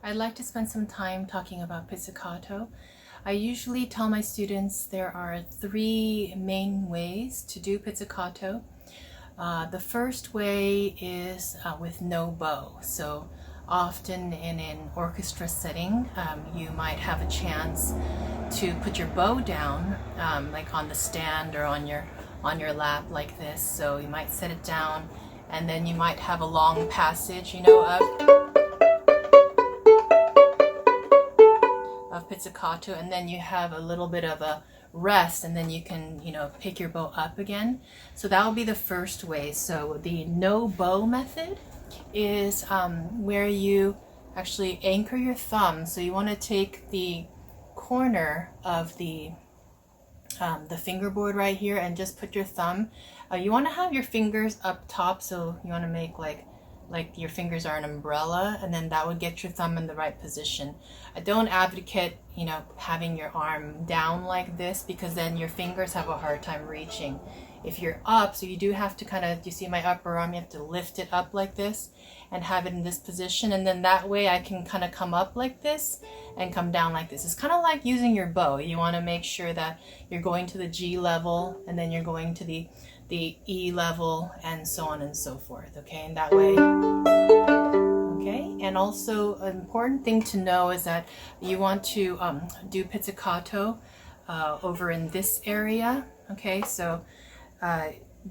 I'd like to spend some time talking about pizzicato. I usually tell my students there are 3 main ways to do pizzicato. The first way is with no bow. So often in an orchestra setting, you might have a chance to put your bow down, like on the stand or on your lap like this. So you might set it down, and then you might have a long passage, of pizzicato, and then you have a little bit of a rest, and then you can pick your bow up again. So that will be the first way. So the no bow method is where you actually anchor your thumb. So you want to take the corner of the fingerboard right here and just put your thumb. You want to have your fingers up top, so you want to make like your fingers are an umbrella, and then that would get your thumb in the right position. I don't advocate having your arm down like this, because then your fingers have a hard time reaching. If you're up, so you do have to kind of, you see my upper arm, you have to lift it up like this and have it in this position, and then that way I can kind of come up like this and come down like this. It's kind of like using your bow. You want to make sure that you're going to the G level, and then you're going to the E level, and so on and so forth, okay? And that way, okay? And also an important thing to know is that you want to do pizzicato over in this area, okay? So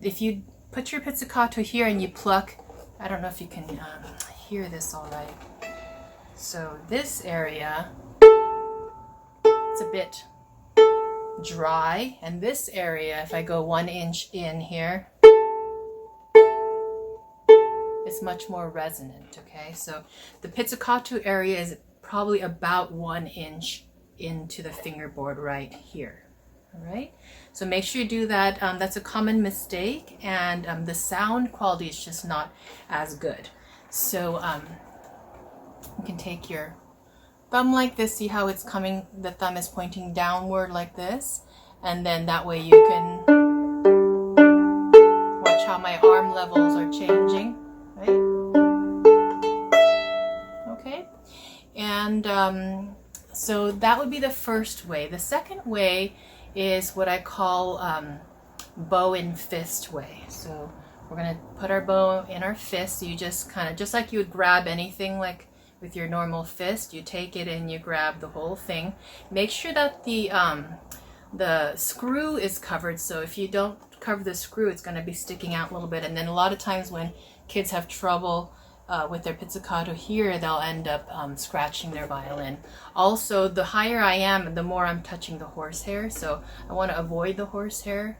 if you put your pizzicato here and you pluck, I don't know if you can hear this all right. So this area, it's a bit dry, and this area, if I go 1 inch in here, it's much more resonant, okay? So the pizzicato area is probably about 1 inch into the fingerboard right here. All right, so make sure you do that. That's a common mistake, and the sound quality is just not as good. So you can take your thumb like this, see how it's coming, the thumb is pointing downward like this, and then that way you can watch how my arm levels are changing, right? Okay, and so that would be the first way. The second way is what I call bow in fist way. So we're going to put our bow in our fist. So you just kind of, just like you would grab anything like with your normal fist, you take it and you grab the whole thing. Make sure that the screw is covered. So if you don't cover the screw, it's going to be sticking out a little bit. And then a lot of times when kids have trouble with their pizzicato here, they'll end up scratching their violin. Also, the higher I am, the more I'm touching the horsehair, so I want to avoid the horsehair.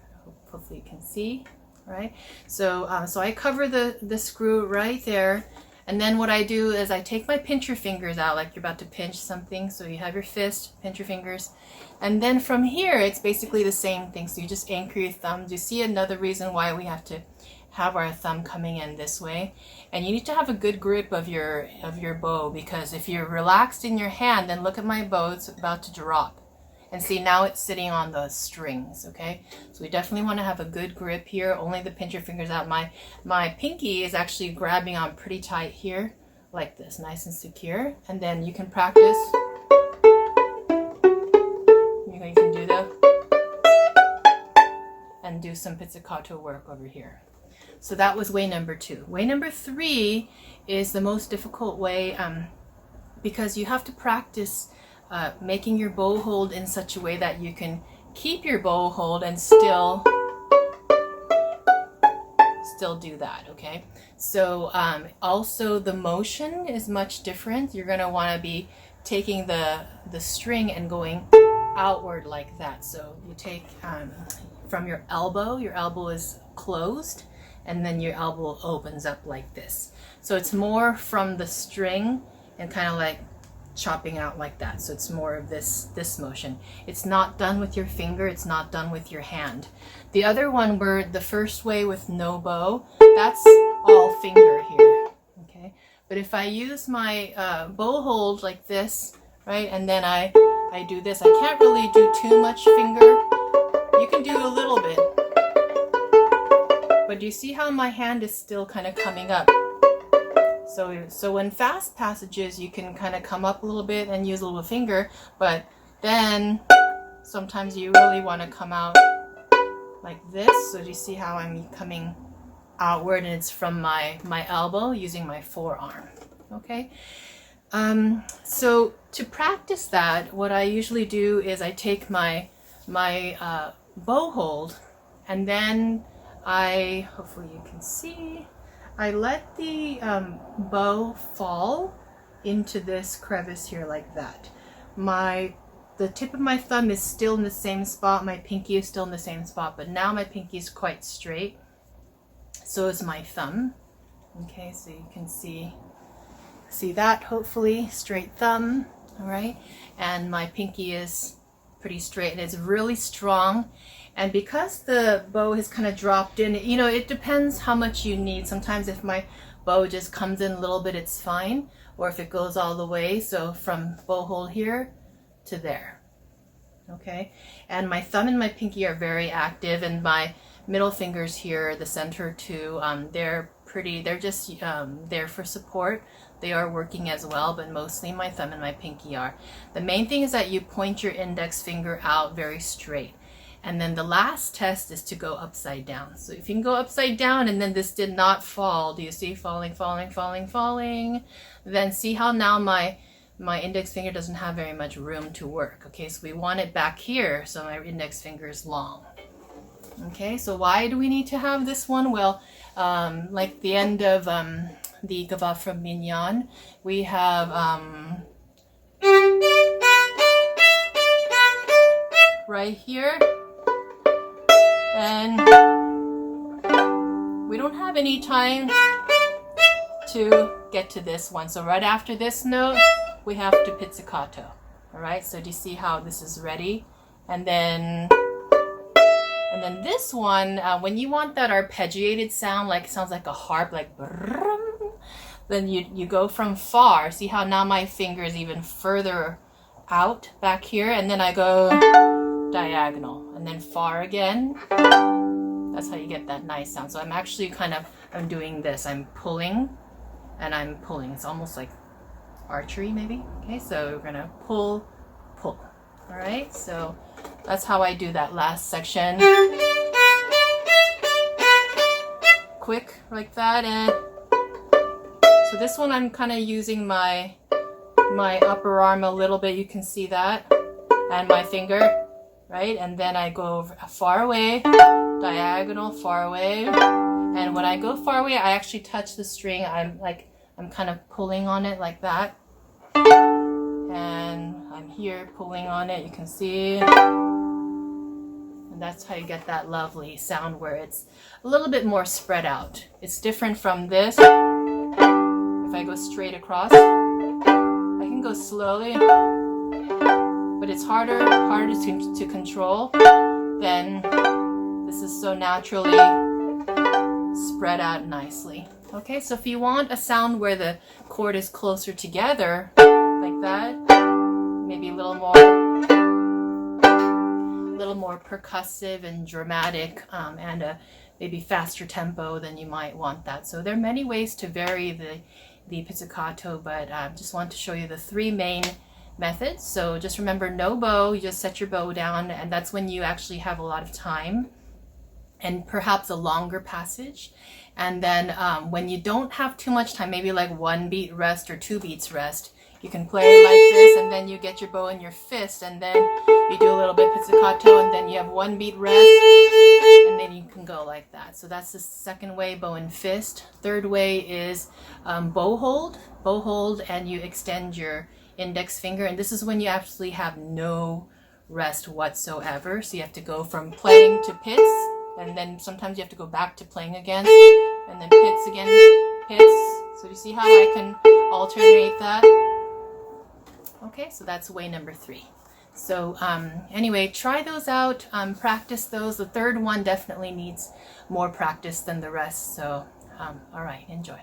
Hopefully you can see, right? So so I cover the screw right there, and then what I do is I take my pincher fingers out, like you're about to pinch something. So you have your fist, pinch your fingers, and then from here it's basically the same thing. So you just anchor your thumbs. You see another reason why we have to have our thumb coming in this way, and you need to have a good grip of your bow, because if you're relaxed in your hand, then look at my bow, it's about to drop, and see now it's sitting on the strings, okay? So we definitely want to have a good grip here, only the pincher fingers out. My pinky is actually grabbing on pretty tight here like this, nice and secure, and then you can practice. You can do and do some pizzicato work over here. So that was way number 2. Way number 3 is the most difficult way, because you have to practice making your bow hold in such a way that you can keep your bow hold and still do that, okay? So also the motion is much different. You're going to want to be taking the string and going outward like that. So you take from your elbow is closed, and then your elbow opens up like this. So it's more from the string and kind of like chopping out like that. So it's more of this motion. It's not done with your finger, it's not done with your hand. The other one, where the first way with no bow, that's all finger here, okay? But if I use my bow hold like this, right, and then I do this, I can't really do too much finger. You can do a little bit, but you see how my hand is still kind of coming up. So So in fast passages, you can kind of come up a little bit and use a little finger, but then sometimes you really want to come out like this. So do you see how I'm coming outward, and it's from my elbow using my forearm. Okay. So to practice that, what I usually do is I take my bow hold, and then hopefully you can see, I let the bow fall into this crevice here like that. The tip of my thumb is still in the same spot, my pinky is still in the same spot, but now my pinky is quite straight. So is my thumb. Okay, so you can see that, hopefully, straight thumb, all right? And my pinky is pretty straight and it's really strong. And because the bow has kind of dropped in, you know, it depends how much you need. Sometimes if my bow just comes in a little bit, it's fine. Or if it goes all the way, so from bow hold here to there, okay? And my thumb and my pinky are very active, and my middle fingers here, the center too, they're just there for support. They are working as well, but mostly my thumb and my pinky are. The main thing is that you point your index finger out very straight. And then the last test is to go upside down. So if you can go upside down and then this did not fall, do you see falling, falling, falling, falling? Then see how now my index finger doesn't have very much room to work. Okay, so we want it back here, so my index finger is long. Okay, so why do we need to have this one? Well, like the end of the Gavotte from Mignon, we have right here, and we don't have any time to get to this one. So right after this note, we have to pizzicato. All right, so do you see how this is ready? And then this one, when you want that arpeggiated sound, like it sounds like a harp, like brrrm, then you go from far. See how now my finger is even further out back here, and then I go diagonal, and then far again. That's how you get that nice sound. So I'm actually I'm doing this. I'm pulling, and I'm pulling. It's almost like archery maybe. Okay, so we're gonna pull, pull. All right, so that's how I do that last section. Quick like that. And so this one I'm kind of using my upper arm a little bit, you can see that, and my finger, right? And then I go far away, diagonal, far away. And when I go far away, I actually touch the string. I'm kind of pulling on it like that. And I'm here pulling on it, you can see. And that's how you get that lovely sound where it's a little bit more spread out. It's different from this. If I go straight across, I can go slowly, but it's harder to control than this is so naturally spread out nicely. Okay, so if you want a sound where the chord is closer together, like that, maybe a little more percussive and dramatic, and a maybe faster tempo, then you might want that. So there are many ways to vary the pizzicato, but I just want to show you the three main methods. So just remember, no bow, you just set your bow down, and that's when you actually have a lot of time and perhaps a longer passage. And then when you don't have too much time, maybe like 1 beat rest or 2 beats rest, you can play like this, and then you get your bow in your fist, and then you do a little bit pizzicato, and then you have 1 beat rest, and then you can go like that. So that's the second way, bow and fist. Third way is bow hold, and you extend your index finger, and this is when you actually have no rest whatsoever. So you have to go from playing to pizz, and then sometimes you have to go back to playing again, and then pizz again, pizz. So you see how I can alternate that? Okay, so that's way number 3. So anyway, try those out, practice those. The third one definitely needs more practice than the rest. So all right, enjoy.